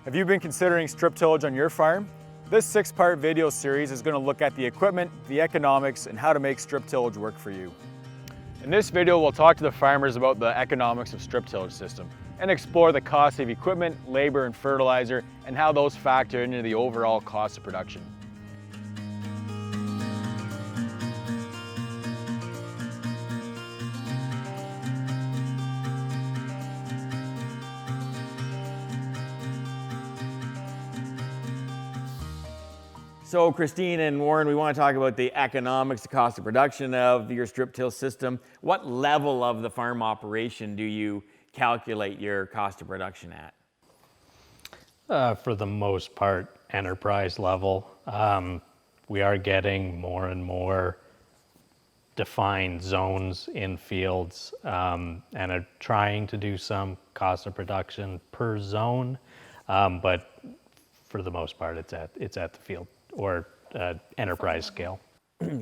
Have you been considering strip tillage on your farm? This 6-part video series is going to look at the equipment, the economics, and how to make strip tillage work for you. In this video, we'll talk to the farmers about the economics of strip tillage system and explore the cost of equipment, labor, and fertilizer, and how those factor into the overall cost of production. So Christine and Warren, we want to talk about the economics, the cost of production of your strip till system. What level of the farm operation do you calculate your cost of production at? For the most part, enterprise level. We are getting more and more defined zones in fields and are trying to do some cost of production per zone, but for the most part, it's at the field or enterprise scale.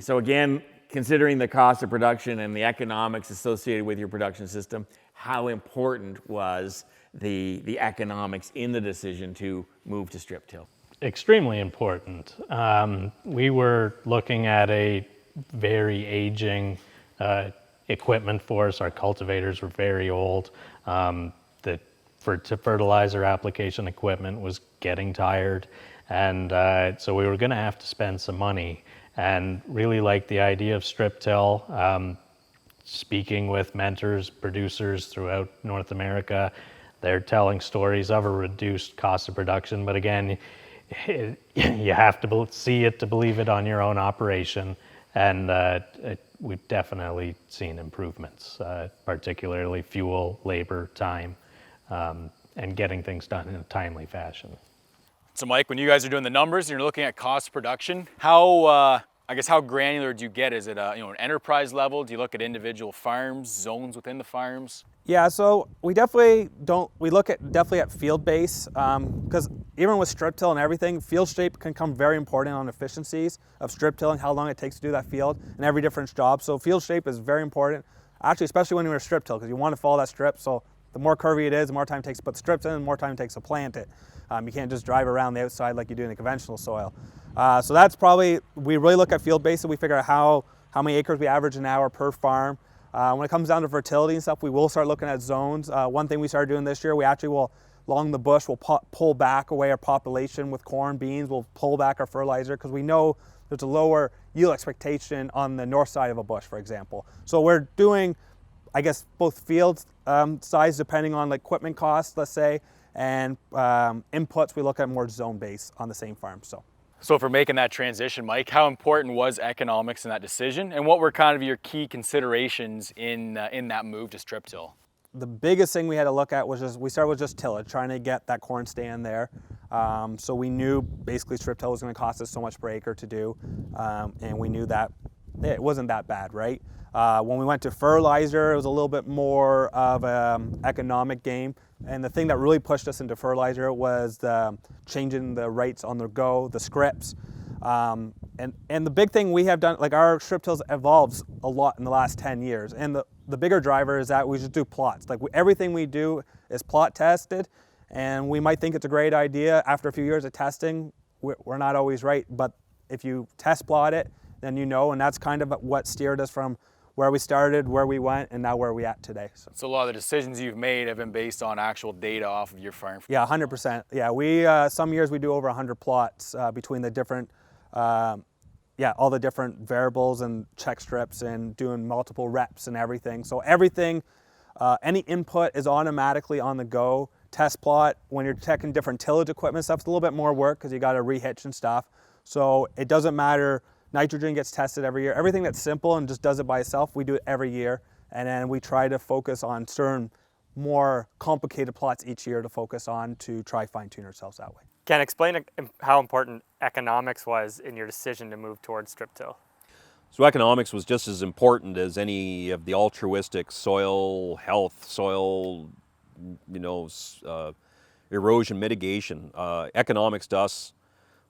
So again, considering the cost of production and the economics associated with your production system, how important was the economics in the decision to move to strip till? Extremely important. We were looking at a very aging equipment force. Our cultivators were very old. The fertilizer application equipment was getting tired. And so we were going to have to spend some money, and really like the idea of strip till. Speaking with mentors, producers throughout North America, they're telling stories of a reduced cost of production. But again, you have to see it to believe it on your own operation. And we've definitely seen improvements, particularly fuel, labor, time, and getting things done in a timely fashion. So Mike, when you guys are doing the numbers and you're looking at cost of production, how granular do you get? Is it an enterprise level? Do you look at individual farms, zones within the farms? Yeah, so we definitely look at field base, because even with strip till and everything, field shape can come very important on efficiencies of strip tilling, how long it takes to do that field and every different job. So field shape is very important, actually, especially when you're strip till, because you want to follow that strip. So the more curvy it is, the more time it takes to put strips in, the more time it takes to plant it. You can't just drive around the outside like you do in the conventional soil. So that's probably, we really look at field base and we figure out how many acres we average an hour per farm. When it comes down to fertility and stuff, we will start looking at zones. One thing we started doing this year, we actually will, along the bush, we'll pull back away our population with corn, beans, we'll pull back our fertilizer because we know there's a lower yield expectation on the north side of a bush, for example. So we're doing, I guess, both field size depending on like equipment costs, let's say, and inputs, we look at more zone base on the same farm. So for making that transition, Mike, how important was economics in that decision, and what were kind of your key considerations in that move to strip till? The biggest thing we had to look at was we started with just tillage, trying to get that corn stand there. So we knew basically strip till was going to cost us so much per acre to do, and we knew that it wasn't that bad, right? When we went to fertilizer, it was a little bit more of an economic game. And the thing that really pushed us into fertilizer was changing the rates on the go, the scripts. And the big thing we have done, like our strip tills evolves a lot in the last 10 years. And the bigger driver is that we just do plots. Like everything we do is plot tested. And we might think it's a great idea. After a few years of testing, we're not always right. But if you test plot it, then you know, and that's kind of what steered us from where we started, where we went, and now where we at today. So a lot of the decisions you've made have been based on actual data off of your farm? Yeah, 100%. Yeah, we some years we do over 100 plots between the different, all the different variables and check strips and doing multiple reps and everything. So everything, any input is automatically on the go. Test plot, when you're checking different tillage equipment stuff, it's a little bit more work because you got to rehitch and stuff. So it doesn't matter. Nitrogen gets tested every year. Everything that's simple and just does it by itself, we do it every year. And then we try to focus on certain more complicated plots each year to focus on to try fine tune ourselves that way. Ken, explain how important economics was in your decision to move towards strip till. So economics was just as important as any of the altruistic soil health, soil, erosion mitigation. Economics to us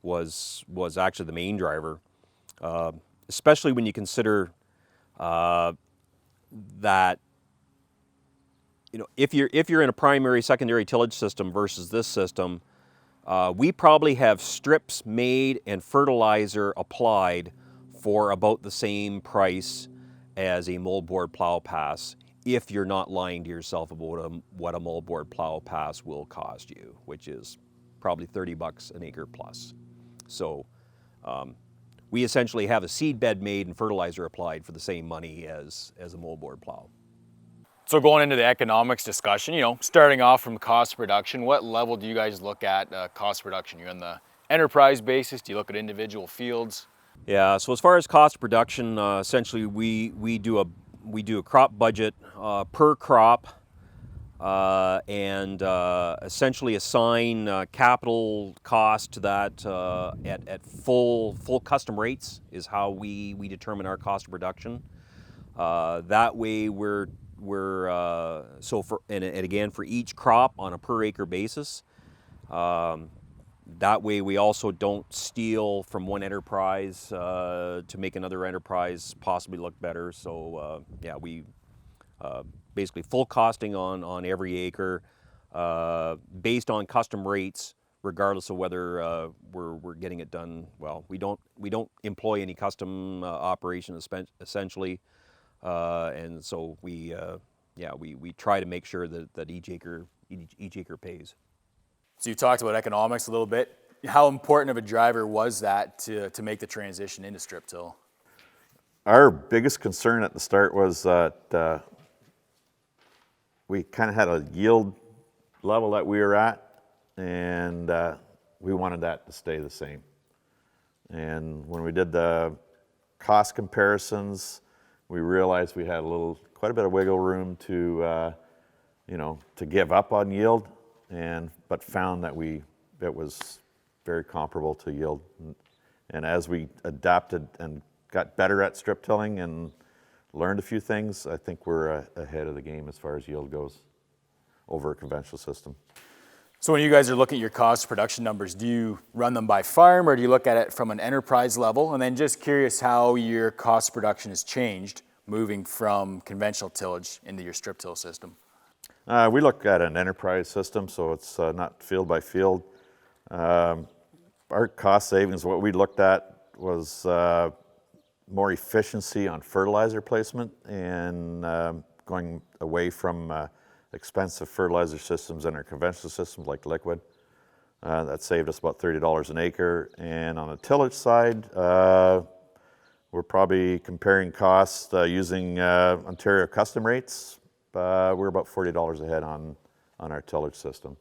was actually the main driver. Especially when you consider that, if you're in a primary, secondary tillage system versus this system, We probably have strips made and fertilizer applied for about the same price as a moldboard plow pass, if you're not lying to yourself about what a moldboard plow pass will cost you, which is probably $30 an acre plus. So we essentially have a seed bed made and fertilizer applied for the same money as a moldboard plow. So going into the economics discussion, you know, starting off from cost of production, what level do you guys look at cost of production? You're on the enterprise basis? Do you look at individual fields? Yeah, so as far as cost of production, essentially we do a crop budget per crop, and essentially assign capital cost to that at full custom rates is how we determine our cost of production. That way we're so for and again for each crop on a per acre basis. That way we also don't steal from one enterprise to make another enterprise possibly look better. So yeah, we basically full costing on every acre based on custom rates, regardless of whether we're getting it done well. We don't employ any custom operation essentially, and so we try to make sure that each acre pays. So you talked about economics a little bit. How important of a driver was that to make the transition into strip till? Our biggest concern at the start was that we kind of had a yield level that we were at, and we wanted that to stay the same. And when we did the cost comparisons, we realized we had quite a bit of wiggle room to give up on yield, but found that it was very comparable to yield. And as we adapted and got better at strip tilling and learned a few things, I think we're ahead of the game as far as yield goes over a conventional system. So when you guys are looking at your cost of production numbers, do you run them by farm or do you look at it from an enterprise level? And then just curious how your cost of production has changed moving from conventional tillage into your strip till system. We look at an enterprise system, so it's not field by field. Our cost savings, what we looked at was more efficiency on fertilizer placement and going away from expensive fertilizer systems and our conventional systems like liquid. That saved us about $30 an acre. And on the tillage side, we're probably comparing costs using Ontario custom rates. We're about $40 ahead on our tillage system.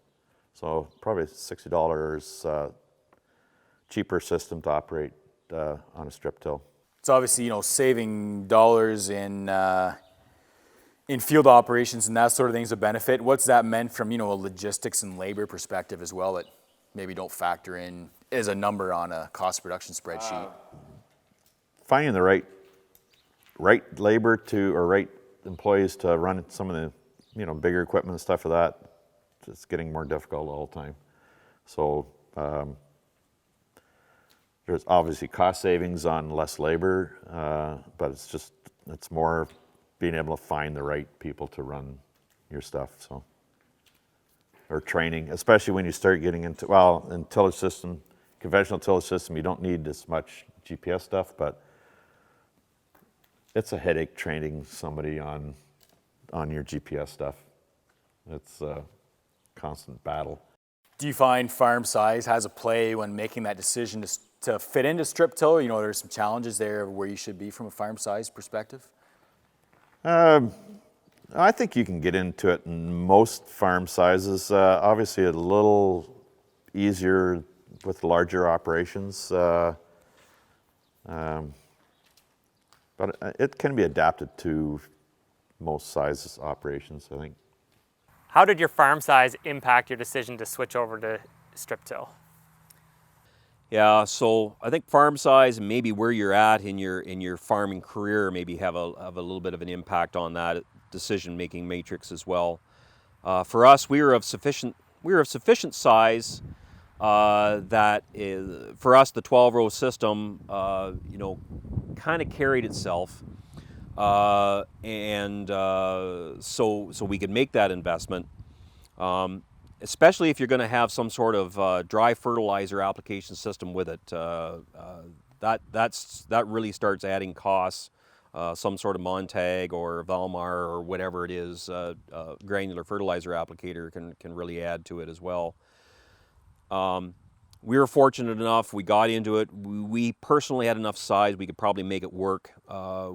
So probably $60 cheaper system to operate on a strip till. It's obviously, saving dollars in field operations and that sort of thing is a benefit. What's that meant from, a logistics and labor perspective as well that maybe don't factor in as a number on a cost production spreadsheet? Finding the right labor or right employees to run some of the, bigger equipment and stuff of that, it's getting more difficult all the time. So there's obviously cost savings on less labor, but it's more being able to find the right people to run your stuff. So, or training, especially when you start getting into, in tillage system, conventional tillage system, you don't need as much GPS stuff, but it's a headache training somebody on your GPS stuff. It's a constant battle. Do you find farm size has a play when making that decision to fit into strip till? There's some challenges there where you should be from a farm size perspective? I think you can get into it in most farm sizes. Obviously a little easier with larger operations. But it can be adapted to most sizes operations, I think. How did your farm size impact your decision to switch over to strip till? Yeah, so I think farm size and maybe where you're at in your farming career maybe have a little bit of an impact on that decision-making matrix as well. For us, we were of sufficient size that for us the 12-row system, kind of carried itself, and so we could make that investment. especially if you're going to have some sort of dry fertilizer application system with it. That really starts adding costs. Some sort of Montag or Valmar or whatever it is, granular fertilizer applicator can really add to it as well. We were fortunate enough, we got into it. We personally had enough size, we could probably make it work.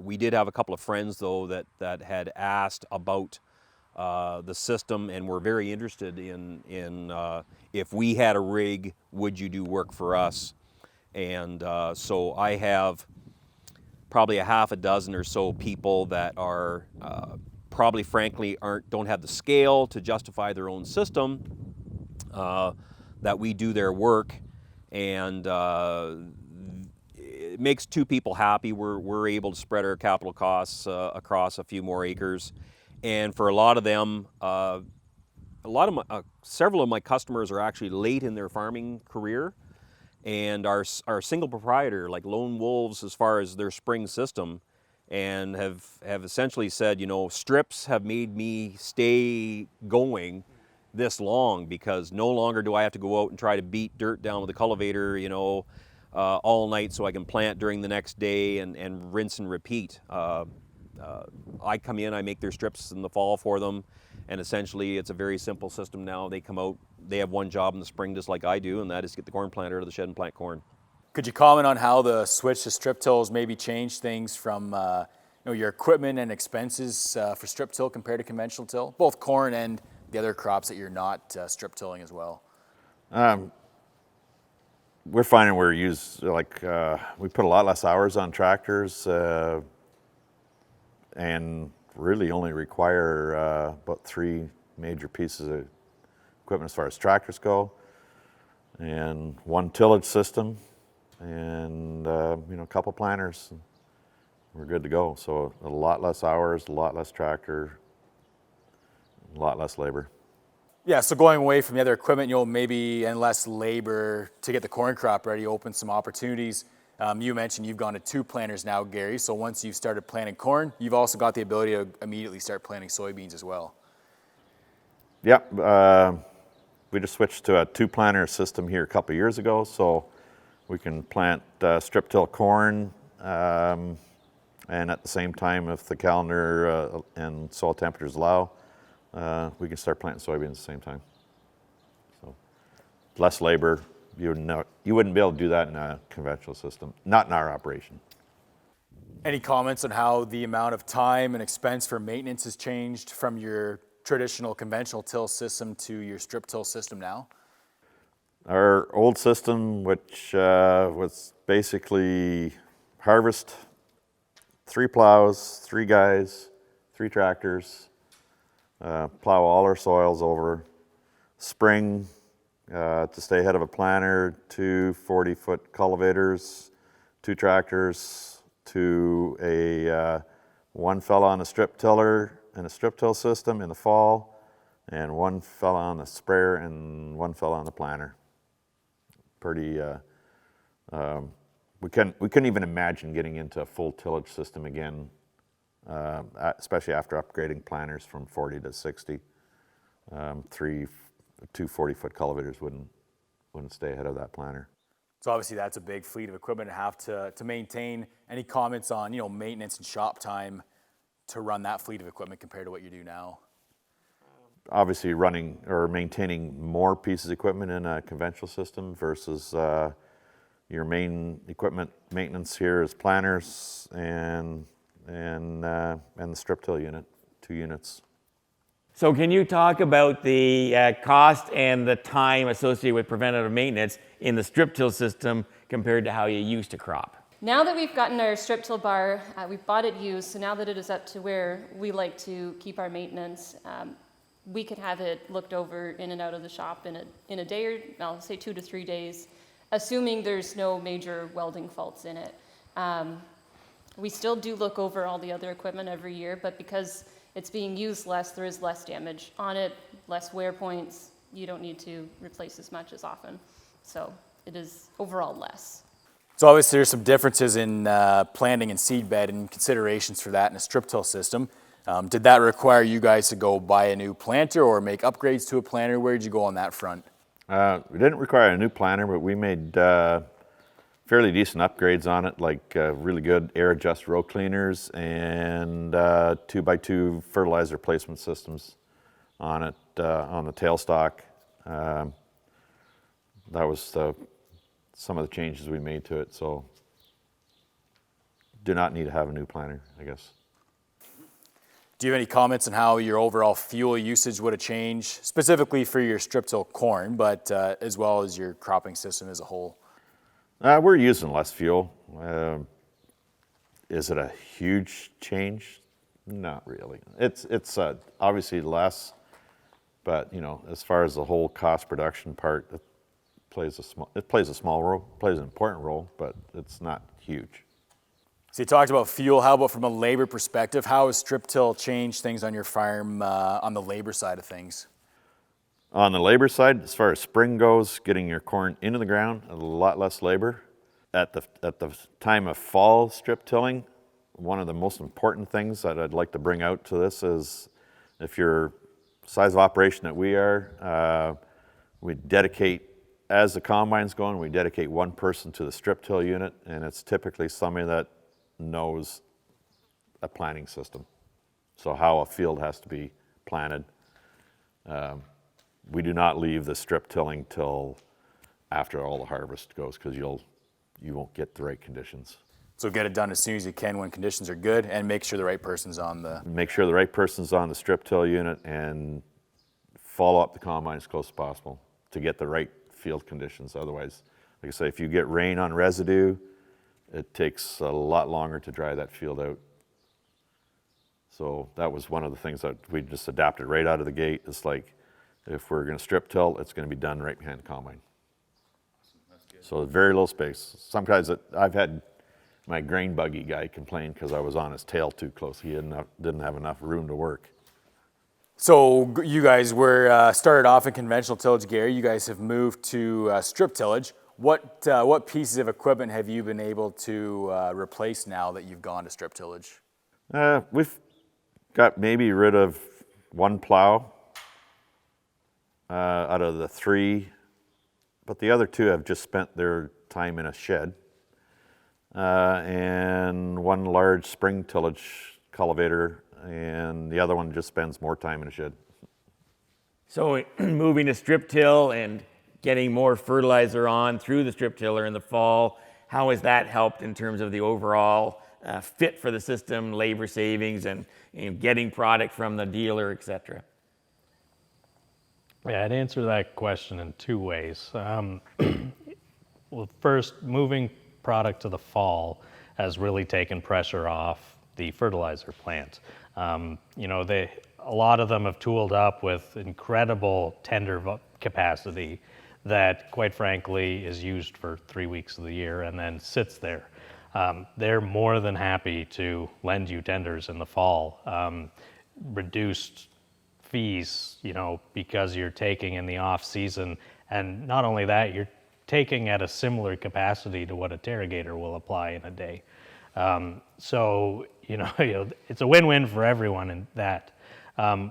We did have a couple of friends though that had asked about the system and were very interested in if we had a rig, would you do work for us? And so I have probably a half a dozen or so people that are probably frankly don't have the scale to justify their own system, that we do their work, and it makes two people happy. We're able to spread our capital costs across a few more acres, and for a lot of them, several of my customers are actually late in their farming career, and are single proprietor, like lone wolves as far as their spring system, and have essentially said, you know, strips have made me stay going this long because no longer do I have to go out and try to beat dirt down with a cultivator, you know, all night so I can plant during the next day and rinse and repeat. I come in, I make their strips in the fall for them, and essentially it's a very simple system now. They come out, they have one job in the spring just like I do, and that is to get the corn planter out of the shed and plant corn. Could you comment on how the switch to strip tills maybe changed things from your equipment and expenses for strip till compared to conventional till, both corn and the other crops that you're not strip tilling as well? We're finding we put a lot less hours on tractors and really only require about 3 major pieces of equipment as far as tractors go, and 1 tillage system, and a couple planters. We're good to go. So a lot less hours, a lot less tractor, a lot less labor. Yeah, so going away from the other equipment, maybe and less labor to get the corn crop ready opens some opportunities. You mentioned you've gone to 2 planters now, Gary. So once you've started planting corn, you've also got the ability to immediately start planting soybeans as well. Yep, we just switched to a 2-planter system here a couple of years ago, so we can plant strip till corn, and at the same time, if the calendar and soil temperatures allow, we can start planting soybeans at the same time. So less labor. You wouldn't be able to do that in a conventional system, not in our operation. Any comments on how the amount of time and expense for maintenance has changed from your traditional conventional till system to your strip till system now? Our old system, which was basically harvest, 3 plows, 3 guys, 3 tractors, plow all our soils over, spring, to stay ahead of a planter, 2 40-foot cultivators, 2 tractors, to a 1 fella on a strip tiller and a strip till system in the fall, and 1 fella on the sprayer and 1 fella on the planter. Pretty, we couldn't even imagine getting into a full tillage system again, especially after upgrading planters from 40 to 60. 2 40-foot cultivators wouldn't stay ahead of that planter. So obviously that's a big fleet of equipment to have to maintain. Any comments on maintenance and shop time to run that fleet of equipment compared to what you do now? Obviously running or maintaining more pieces of equipment in a conventional system versus your main equipment maintenance here is planters and the strip till unit, 2 units. So can you talk about the cost and the time associated with preventative maintenance in the strip till system compared to how you used to crop? Now that we've gotten our strip till bar, we've bought it used, so now that it is up to where we like to keep our maintenance, we could have it looked over in and out of the shop in a day, or I'll say 2 to 3 days, assuming there's no major welding faults in it. We still do look over all the other equipment every year, but because it's being used less, there is less damage on it, less wear points. You don't need to replace as much as often. So it is overall less. So obviously there's some differences in planting and seed bed and considerations for that in a strip till system. Did that require you guys to go buy a new planter or make upgrades to a planter? Where did you go on that front? We didn't require a new planter, but we made fairly decent upgrades on it, like really good air adjust row cleaners and 2x2 fertilizer placement systems on it, on the tailstock. That was some of the changes we made to it, so do not need to have a new planter, I guess. Do you have any comments on how your overall fuel usage would have changed, specifically for your strip till corn, but as well as your cropping system as a whole? We're using less fuel. Is it a huge change? Not really. It's obviously less, but you know, as far as the whole cost production part, it plays a small role, plays an important role, but it's not huge. So you talked about fuel. How about from a labor perspective? How has strip till changed things on your farm on the labor side of things? On the labor side, as far as spring goes, getting your corn into the ground, a lot less labor. At the time of fall strip tilling, one of the most important things that I'd like to bring out to this is, if you're size of operation that we are, we dedicate, as the combine's going, we dedicate one person to the strip till unit, and it's typically somebody that knows a planting system. So how a field has to be planted. We do not leave the strip tilling till after all the harvest goes, because you won't get the right conditions. So get it done as soon as you can when conditions are good, and make sure the right person's on the... Make sure the right person's on the strip till unit and follow up the combine as close as possible to get the right field conditions. Otherwise, like I say, if you get rain on residue, it takes a lot longer to dry that field out. So that was one of the things that we just adapted right out of the gate. It's like, if we're going to strip till, it's going to be done right behind the combine. So very little space. Sometimes I've had my grain buggy guy complain because I was on his tail too close. He didn't have enough room to work. So you guys were started off in conventional tillage, Gary. You guys have moved to strip tillage. What pieces of equipment have you been able to replace now that you've gone to strip tillage? We've got maybe rid of one plow out of the 3, but the other 2 have just spent their time in a shed. And one large spring tillage cultivator, and the other one just spends more time in a shed. So moving to strip till and getting more fertilizer on through the strip tiller in the fall, how has that helped in terms of the overall fit for the system, labor savings, and getting product from the dealer, etc.? Yeah, I'd answer that question in 2 ways. Well, first, moving product to the fall has really taken pressure off the fertilizer plant. You know, a lot of them have tooled up with incredible tender capacity that, quite frankly, is used for 3 weeks of the year and then sits there. They're more than happy to lend you tenders in the fall. Reduced fees, you know, because you're taking in the off season, and not only that, you're taking at a similar capacity to what a Terrigator will apply in a day. So, you know, it's a win-win for everyone in that.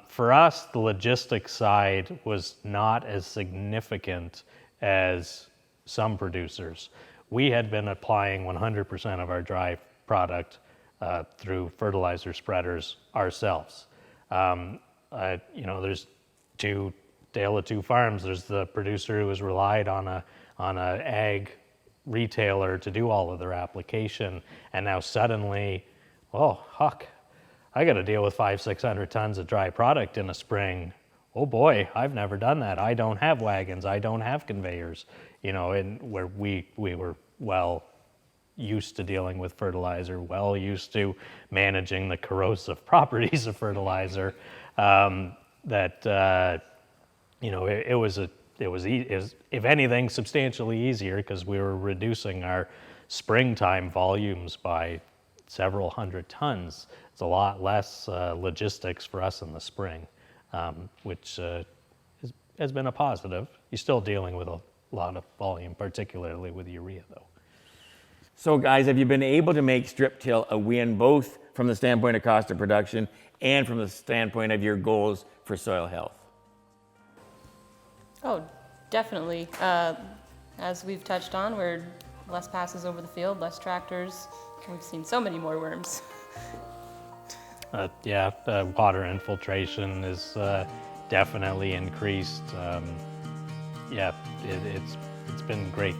For us, the logistics side was not as significant as some producers. We had been applying 100% of our dry product through fertilizer spreaders ourselves. You know, there's tale of 2 farms. There's the producer who has relied on a ag retailer to do all of their application, and now suddenly, oh, huck, I got to deal with 500-600 tons of dry product in a spring. Oh boy, I've never done that. I don't have wagons. I don't have conveyors. You know, and where we were well used to dealing with fertilizer, well used to managing the corrosive properties of fertilizer. You know, it was if anything substantially easier, because we were reducing our springtime volumes by several hundred tons. It's a lot less logistics for us in the spring, which has been a positive. You're still dealing with a lot of volume, particularly with urea, though. So guys, have you been able to make strip till a win both from the standpoint of cost of production and from the standpoint of your goals for soil health? Oh, definitely. As we've touched on, we're less passes over the field, less tractors. We've seen so many more worms. Water infiltration is definitely increased. It's been great.